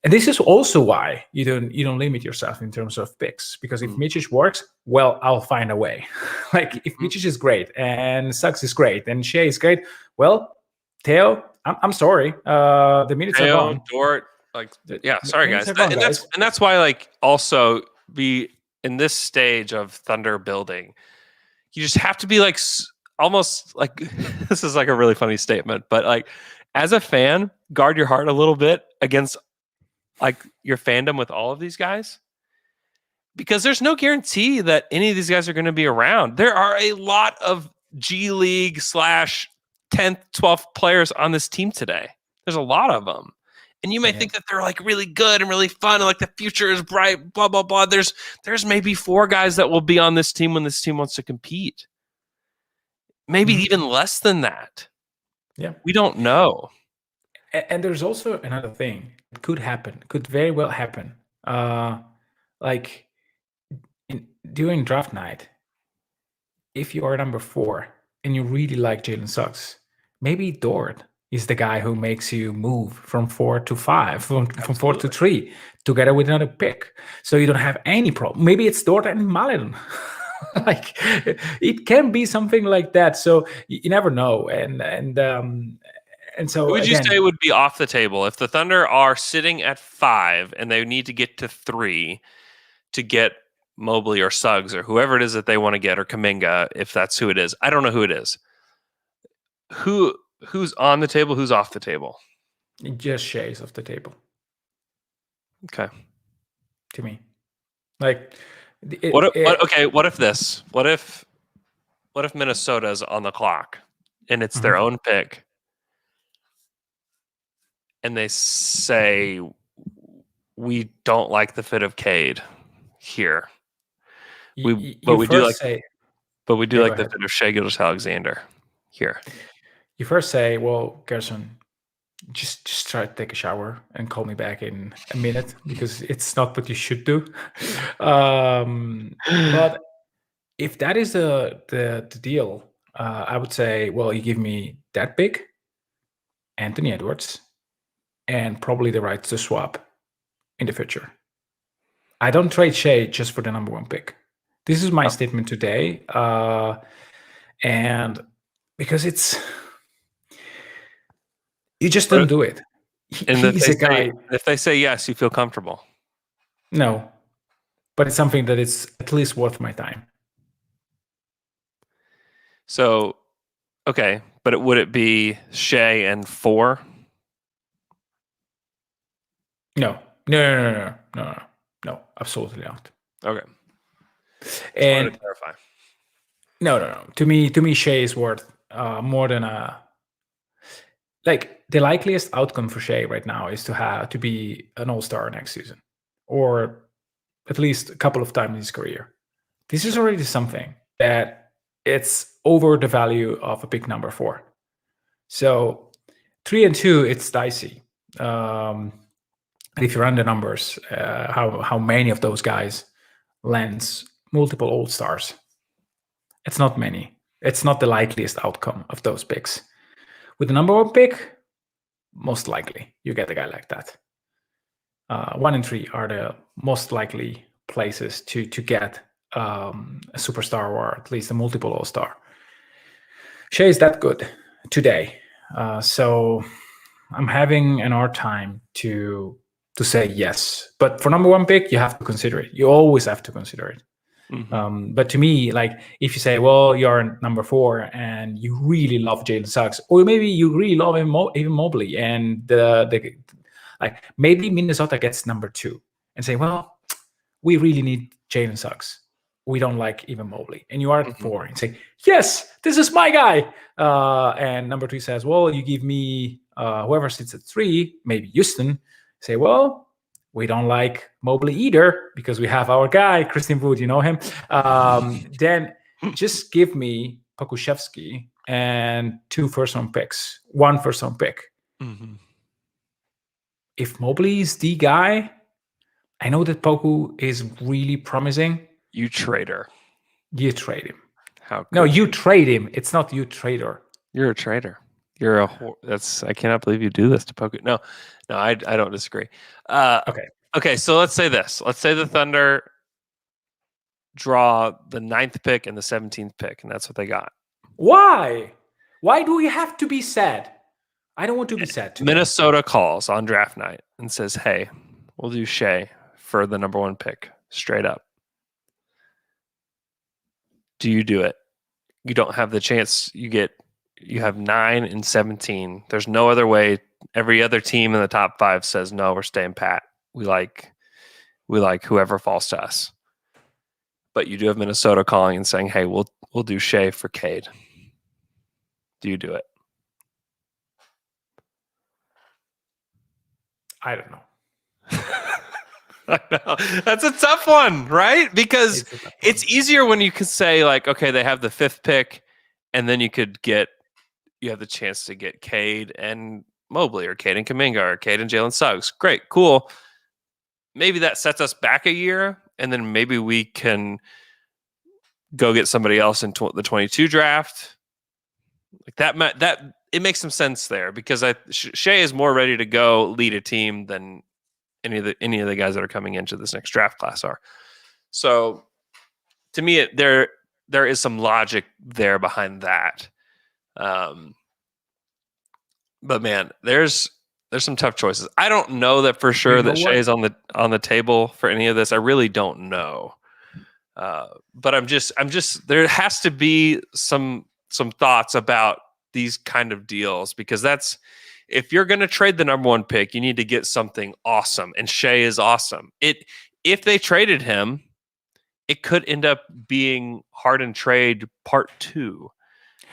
And this is also why you don't limit yourself in terms of picks, because if Micic works, well, I'll find a way. Like if Micic is great and Suggs is great and Shai is great, well, Theo, I'm sorry, the minutes are gone. Dort, sorry guys, and that's why like also be in this stage of Thunder building, you just have to be like almost like this is like a really funny statement, but like as a fan, guard your heart a little bit against like your fandom with all of these guys, because there's no guarantee that any of these guys are going to be around. There are a lot of G League / 10th, 12th players on this team today. There's a lot of them. And you may think that they're like really good and really fun and like the future is bright, blah, blah, blah. There's maybe 4 guys that will be on this team when this team wants to compete. Maybe even less than that. Yeah. We don't know. And there's also another thing. It could happen. Could very well happen. Like during draft night, if you are number 4 and you really like Jalen Suggs, maybe Dort is the guy who makes you move from 4 to 5, from 4 to 3, together with another pick. So you don't have any problem. Maybe it's Dort and Malin. Like it can be something like that. So you never know. And so who would you say would be off the table if the Thunder are sitting at 5 and they need to get to 3 to get Mobley or Suggs or whoever it is that they want to get, or Kuminga, if that's who it is? I don't know who it is. Who's on the table? Who's off the table? Just Shai's off the table. Okay. To me, like, what if this? What if Minnesota's on the clock and it's their own pick, and they say we don't like the fit of Cade here, but we do like the fit of Shai Gilgeous-Alexander here. You first say, well, Gerson, just try to take a shower and call me back in a minute, because it's not what you should do. But if that is the deal, I would say, well, you give me that pick, Anthony Edwards, and probably the right to swap in the future. I don't trade Shai just for the number 1 pick. This is my statement today. And because you just don't do it. And if they say yes, you feel comfortable? No, but it's something that is at least worth my time. So, okay, but would it be Shai and 4? No, absolutely not. Okay. And to clarify. No. To me, Shai is worth more than like the likeliest outcome for Shai right now is to be an all-star next season, or at least a couple of times in his career. This is already something that it's over the value of a pick number 4. So 3 and 2, it's dicey. If you run the numbers, how many of those guys lands multiple all-stars? It's not many. It's not the likeliest outcome of those picks. With the number 1 pick, most likely you get a guy like that. 1 and 3 are the most likely places to get a superstar, or at least a multiple all-star. Shai is that good today. So I'm having an hard time to say yes. But for number 1 pick, you have to consider it. You always have to consider it. But to me, like, if you say, well, you're number 4 and you really love Jalen Suggs, or maybe you really love even Mobley, and like maybe Minnesota gets number 2 and say, well, we really need Jalen Suggs. we don't like Evan Mobley. And you are at 4 and say, yes, this is my guy. And number 3 says, well, you give me whoever sits at 3, maybe Houston. Say, well, we don't like Mobley either because we have our guy, Christian Wood, you know him. Then just give me Pokuševski and 2 first-round picks, 1 first-round pick. Mm-hmm. If Mobley is the guy, I know that Poku is really promising. You traitor. You trade him. No, you trade him. It's not you trader. You're a traitor. You're a I cannot believe you do this to Poku. No, I don't disagree. Okay. So let's say this. Let's say the Thunder draw the 9th pick and the 17th pick, and that's what they got. Why? Why do we have to be sad? I don't want to be sad today. Minnesota calls on draft night and says, hey, we'll do Shai for the number 1 pick, straight up. Do you do it? You don't have the chance. You have 9 and 17. There's no other way. Every other team in the top 5 says, no, we're staying pat. We like whoever falls to us. But you do have Minnesota calling and saying, hey, we'll do Shai for Cade. Do you do it? I don't know. I know. That's a tough one, right? Because it's easier when you can say, like, okay, they have the 5th pick, and then you have the chance to get Cade and Mobley, or Cade and Kuminga, or Cade and Jalen Suggs. Great, cool. Maybe that sets us back a year, and then maybe we can go get somebody else in the 22 draft. Like that it makes some sense there, because Shai is more ready to go lead a team than any of the guys that are coming into this next draft class are. So to me, there is some logic there behind that. But man, there's some tough choices. I don't know that for sure that Shai is on the table for any of this. I really don't know. But I'm just there has to be some thoughts about these kind of deals, because if you're going to trade the number 1 pick, you need to get something awesome, and Shai is awesome. If they traded him, it could end up being Harden trade part 2,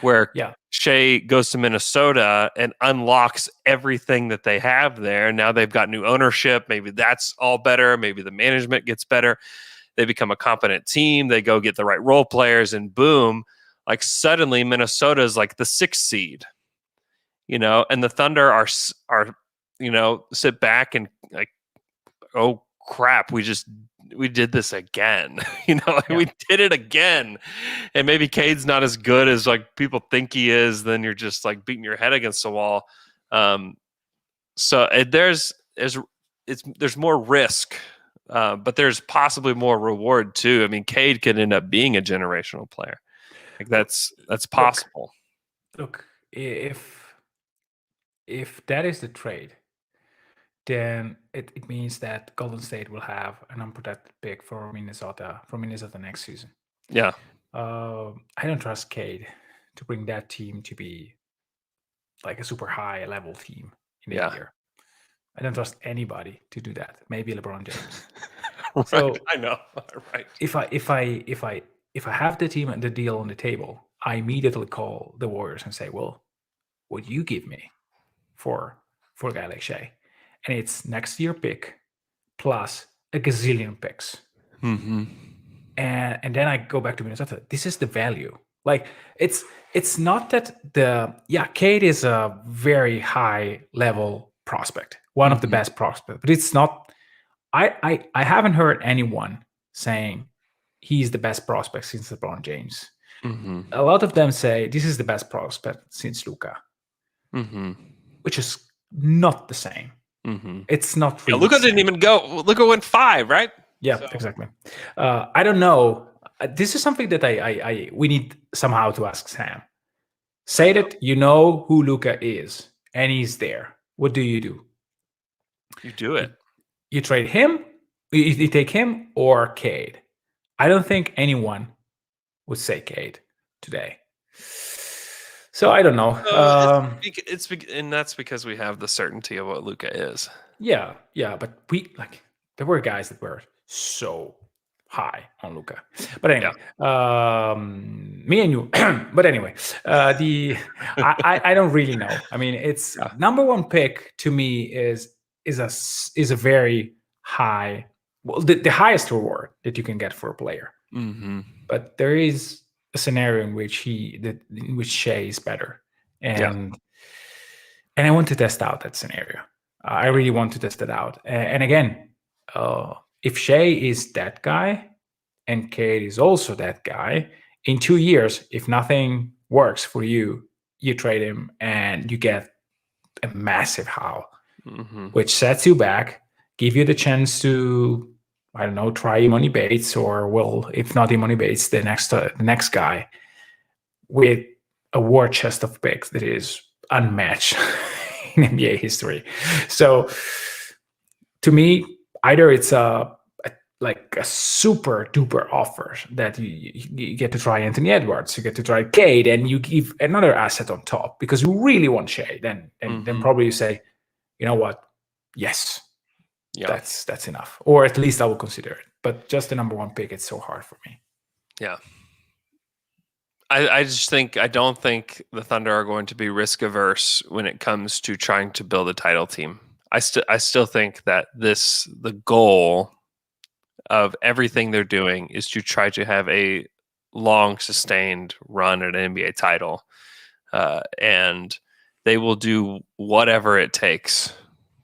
where Shai goes to Minnesota and unlocks everything that they have there. Now they've got new ownership. Maybe that's all better. Maybe the management gets better. They become a competent team. They go get the right role players, and boom, like suddenly Minnesota is like the 6th seed, and the Thunder are sit back and like, oh crap, we did this again. We did it again. And maybe Cade's not as good as like people think he is. Then you're just like beating your head against the wall. So there's more risk, but there's possibly more reward too. I mean, Cade could end up being a generational player. Like that's possible. Look, if that is the trade, then it means that Golden State will have an unprotected pick for Minnesota next season. Yeah. I don't trust Cade to bring that team to be like a super high level team in a year. I don't trust anybody to do that. Maybe LeBron James. Right, so I know. Right. If I have the team and the deal on the table, I immediately call the Warriors and say, well, what do you give me for a guy like Shai? And it's next year pick plus a gazillion picks. Mm-hmm. And then I go back to Minnesota. This is the value. Like it's not that Cade is a very high level prospect, one of the best prospects, but it's not. I haven't heard anyone saying he's the best prospect since LeBron James. Mm-hmm. A lot of them say this is the best prospect since Luka, which is not the same. Mm-hmm. It's not really. Luka didn't even go. Luka went 5, right? Yeah, exactly. I don't know. This is something that we need somehow to ask Sam. Say that you know who Luka is and he's there. What do? You do it. You trade him. You take him or Cade. I don't think anyone would say Cade today. So I don't know. And that's because we have the certainty of what Luka is. Yeah, but there were guys that were so high on Luka. But anyway, me and you. But anyway, I don't really know. I mean, it's number one pick to me is a very high, well, the highest reward that you can get for a player. Mm-hmm. But there is a scenario in which Shai is better, and I want to test out that scenario. I really want to test it out. And again, if Shai is that guy and Cade is also that guy, in 2 years, if nothing works for you, you trade him and you get a massive haul, which sets you back, give you the chance to, I don't know, try Imani Bates, or, well, if not Imani Bates, the next guy, with a war chest of picks that is unmatched in NBA history. So to me, either it's a super duper offer that you get to try Anthony Edwards, you get to try Cade, and you give another asset on top because you really want Shai. Then probably you say, you know what? Yes, that's enough, or at least I will consider it. But just the number one pick, it's so hard for me. Yeah. I don't think the Thunder are going to be risk averse when it comes to trying to build a title team. I still think that the goal of everything they're doing is to try to have a long sustained run at an NBA title. And they will do whatever it takes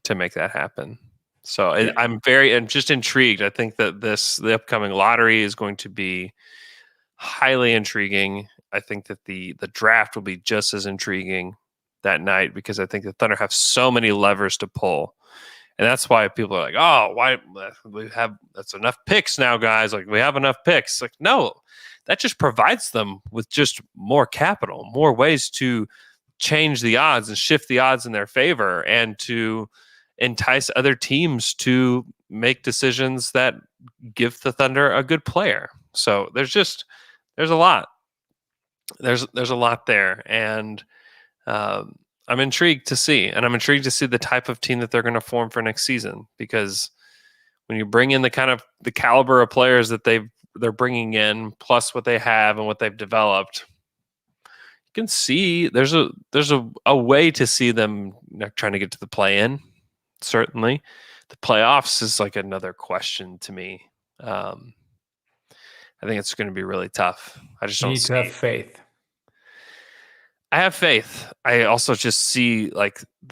to make that happen. So I'm just intrigued. I think that the upcoming lottery is going to be highly intriguing. I think that the draft will be just as intriguing that night, because I think the Thunder have so many levers to pull. And that's why people are like, oh, why that's enough picks now, guys. Like, we have enough picks. Like, no, that just provides them with just more capital, more ways to change the odds and shift the odds in their favor, and to entice other teams to make decisions that give the Thunder a good player. So there's a lot. There's a lot there. And I'm intrigued to see. And I'm intrigued to see the type of team that they're going to form for next season, because when you bring in the caliber of players that they're bringing in, plus what they have and what they've developed, you can see there's a way to see them trying to get to the play-in. Certainly, the playoffs is like another question to me. I think it's going to be really tough. I just don't need to have faith. I have faith. I also just see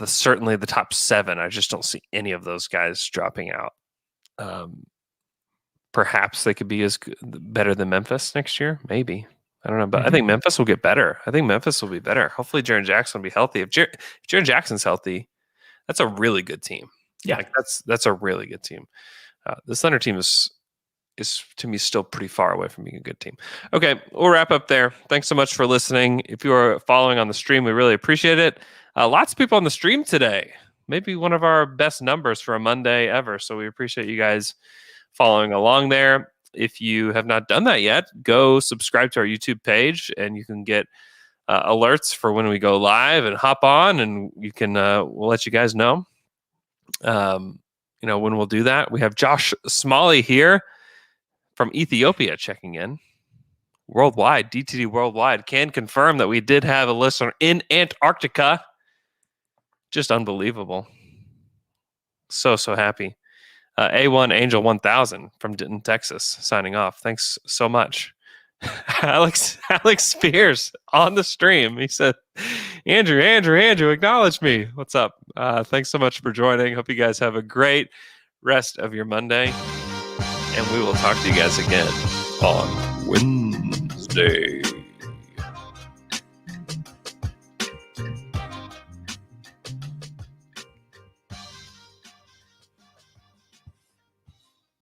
certainly the top 7. I just don't see any of those guys dropping out. Perhaps they could be better than Memphis next year. Maybe. I don't know, but I think Memphis will get better. I think Memphis will be better. Hopefully Jaren Jackson will be healthy. If Jaren Jackson's healthy, that's a really good team. Yeah, that's a really good team. This Thunder team is to me still pretty far away from being a good team. Okay, we'll wrap up there. Thanks so much for listening. If you are following on the stream, we really appreciate it. Lots of people on the stream today. Maybe one of our best numbers for a Monday ever. So we appreciate you guys following along there. If you have not done that yet, go subscribe to our YouTube page, and you can get alerts for when we go live and hop on, and you can we'll let you guys know when we'll do that. We have Josh Smalley here from Ethiopia checking in. Worldwide, DTD Worldwide can confirm that we did have a listener in Antarctica. Just unbelievable. So happy. A1 Angel 1000 from Denton, Texas, signing off. Thanks so much. Alex Spears on the stream. He said, Andrew, acknowledge me. What's up? Thanks so much for joining. Hope you guys have a great rest of your Monday. And we will talk to you guys again on Wednesday.